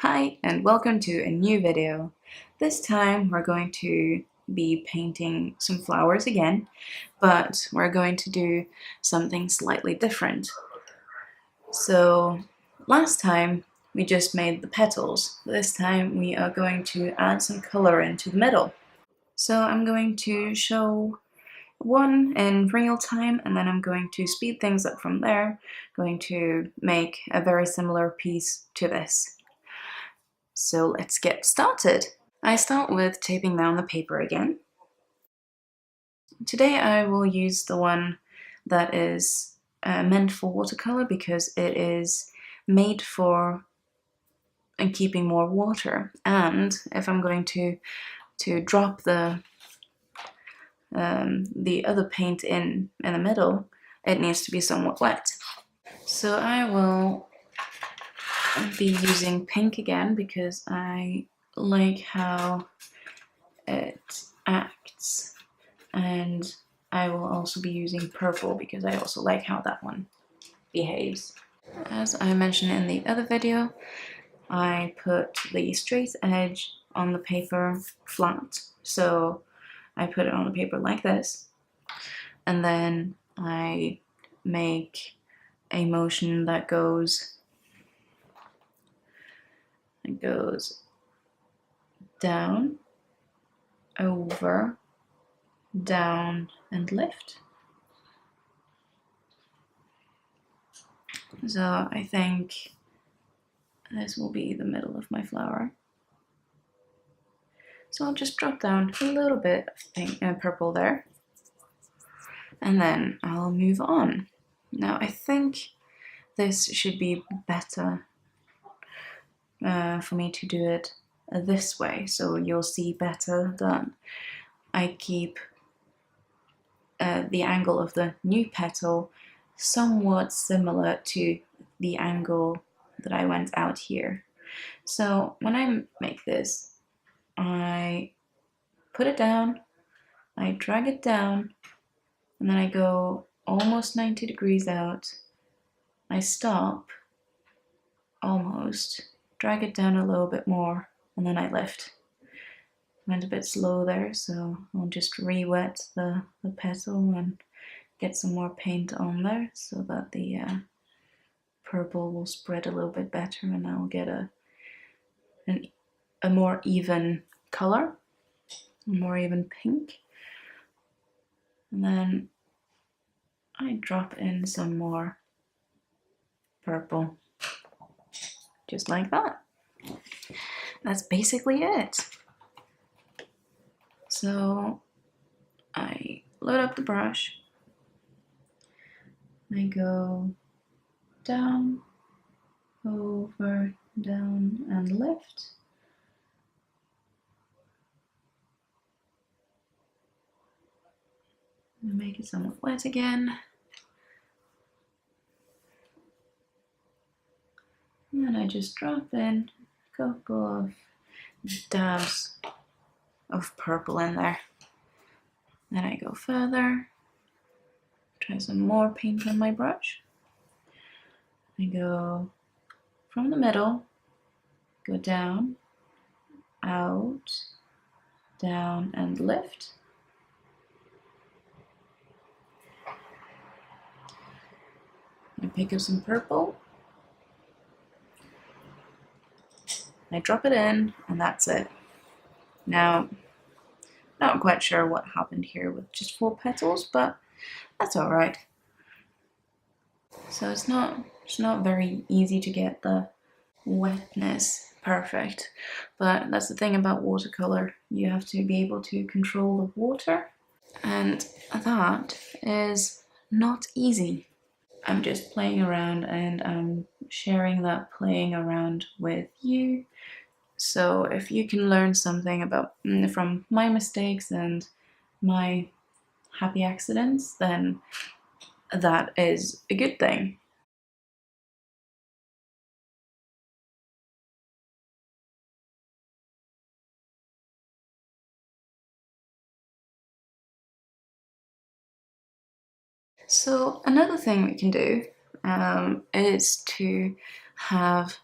Hi and welcome to a new video. This time we're going to be painting some flowers again, but we're going to do something slightly different. So last time we just made the petals. This time we are going to add some color into the middle. So I'm going to show one in real time and then I'm going to speed things up from there, going to make a very similar piece to this. So let's get started. I start with taping down the paper again. Today I will use the one that is meant for watercolor because it is made for keeping more water, and if I'm going to drop the other paint in the middle, it needs to be somewhat wet. So I will be using pink again because I like how it acts, and I will also be using purple because I also like how that one behaves. As I mentioned in the other video, I put the straight edge on the paper flat, so I put it on the paper like this, and then I make a motion that goes down, over, down, and lift. So I think this will be the middle of my flower. So I'll just drop down a little bit of pink and purple there, and then I'll move on. Now I think this should be better for me to do it this way, so you'll see better that I keep the angle of the new petal somewhat similar to the angle that I went out here. So when I make this, I put it down, I drag it down, and then I go almost 90 degrees out. I stop, almost, drag it down a little bit more, and then I lift. Went a bit slow there, so I'll just re-wet the petal and get some more paint on there so that the purple will spread a little bit better and I'll get a more even color, a more even pink. And then I drop in some more purple, just like that. That's basically it. So I load up the brush, I go down, over, down, and lift. And make it somewhat wet again. And then I just drop in a couple of dabs of purple in there. Then I go further, try some more paint on my brush. I go from the middle, go down, out, down, and lift. I pick up some purple, I drop it in, and that's it. Now, not quite sure what happened here with just 4 petals, but that's alright. So it's not very easy to get the wetness perfect, but that's the thing about watercolor. You have to be able to control the water, and that is not easy. I'm just playing around and I'm sharing that playing around with you. So if you can learn something from my mistakes and my happy accidents, then that is a good thing. So another thing we can do is to have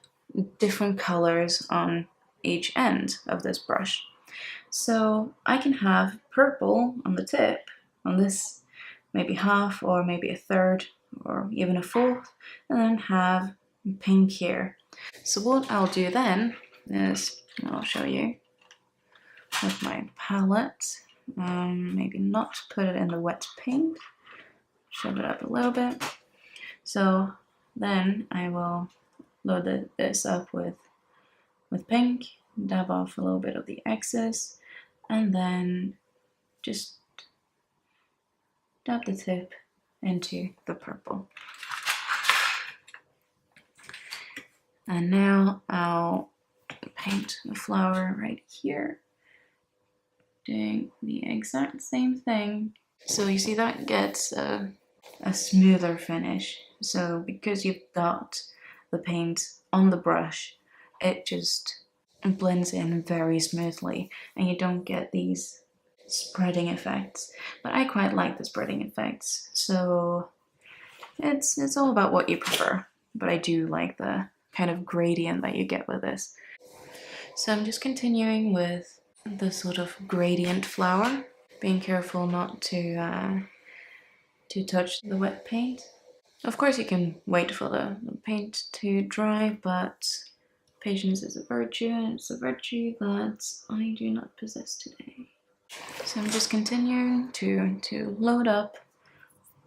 different colors on each end of this brush. So I can have purple on the tip, on this maybe half or maybe a third or even a fourth, and then have pink here. So what I'll do then is, I'll show you with my palette, maybe not put it in the wet paint, shove it up a little bit. So then I will load this up with pink, dab off a little bit of the excess, and then just dab the tip into the purple. And now I'll paint a flower right here, doing the exact same thing. So you see that gets a smoother finish. So because you've got the paint on the brush, it just blends in very smoothly and you don't get these spreading effects. But I quite like the spreading effects, so it's all about what you prefer. But I do like the kind of gradient that you get with this. So I'm just continuing with the sort of gradient flower, being careful not to touch the wet paint. Of course you can wait for the paint to dry, but patience is a virtue, and it's a virtue that I do not possess today. So I'm just continuing to load up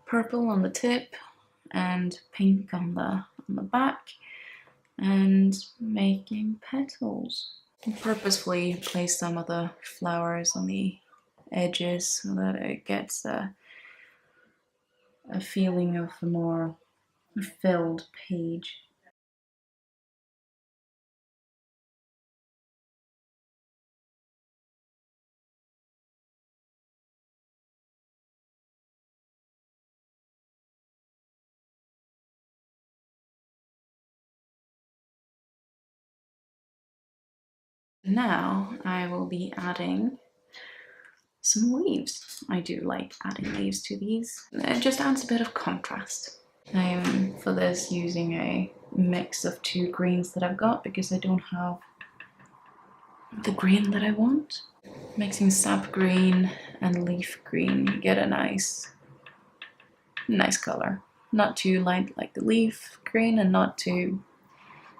purple on the tip and pink on the back, and making petals. I purposefully place some of the flowers on the edges so that it gets a feeling of a more filled page. Now I will be adding some leaves. I do like adding leaves to these. It just adds a bit of contrast. I'm for this using a mix of two greens that I've got because I don't have the green that I want. Mixing sap green and leaf green, you get a nice color. Not too light like the leaf green and not too,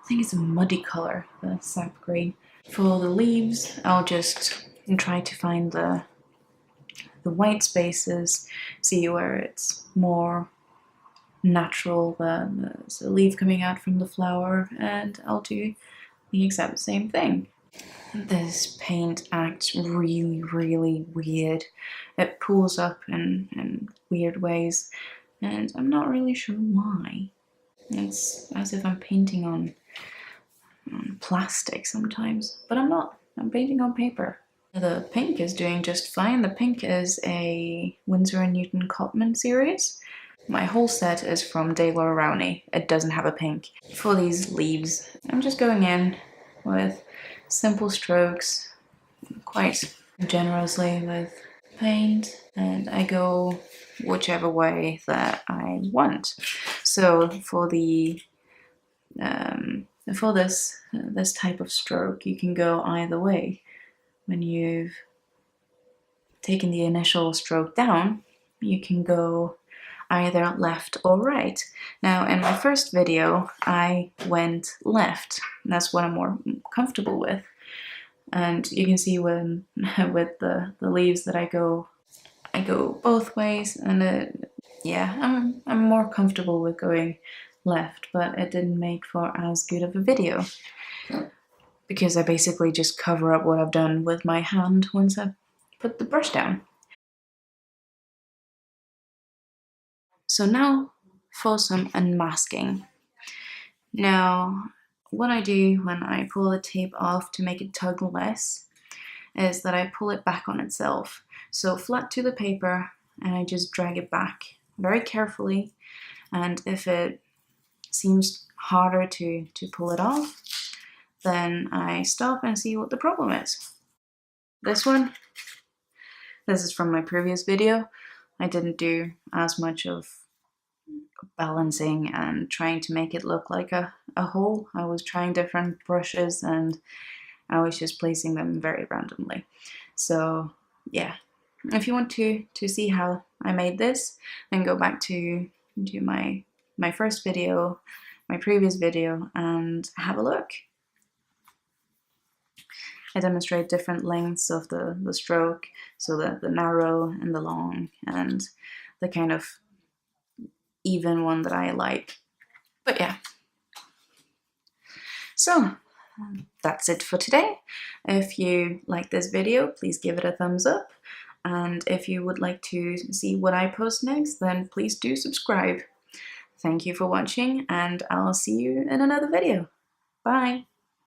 I think it's a muddy color, the sap green. For the leaves, I'll just try to find the white spaces, see where it's more natural, there's a leaf coming out from the flower, and I'll do the exact same thing. This paint acts really, really weird. It pulls up in weird ways, and I'm not really sure why. It's as if I'm painting on plastic sometimes, but I'm not. I'm painting on paper. The pink is doing just fine. The pink is a Winsor & Newton Cotman series. My whole set is from De La Rowney. It doesn't have a pink. For these leaves, I'm just going in with simple strokes, quite generously with paint, and I go whichever way that I want. So for the for this type of stroke, you can go either way. When you've taken the initial stroke down, you can go either left or right. Now, in my first video, I went left. That's what I'm more comfortable with. And you can see when with the leaves that I go both ways, and yeah, I'm more comfortable with going left, but it didn't make for as good of a video because I basically just cover up what I've done with my hand once I put the brush down. So now for some unmasking. Now, what I do when I pull the tape off to make it tug less is that I pull it back on itself. So flat to the paper, and I just drag it back very carefully. And if it seems harder to pull it off, then I stop and see what the problem is. This is from my previous video. I didn't do as much of balancing and trying to make it look like a hole. I was trying different brushes and I was just placing them very randomly. So yeah, if you want to see how I made this, then go back to my first video, my previous video, and have a look. I demonstrate different lengths of the stroke, so the narrow and the long, and the kind of even one that I like. But yeah. So that's it for today. If you like this video, please give it a thumbs up. And if you would like to see what I post next, then please do subscribe. Thank you for watching, and I'll see you in another video. Bye!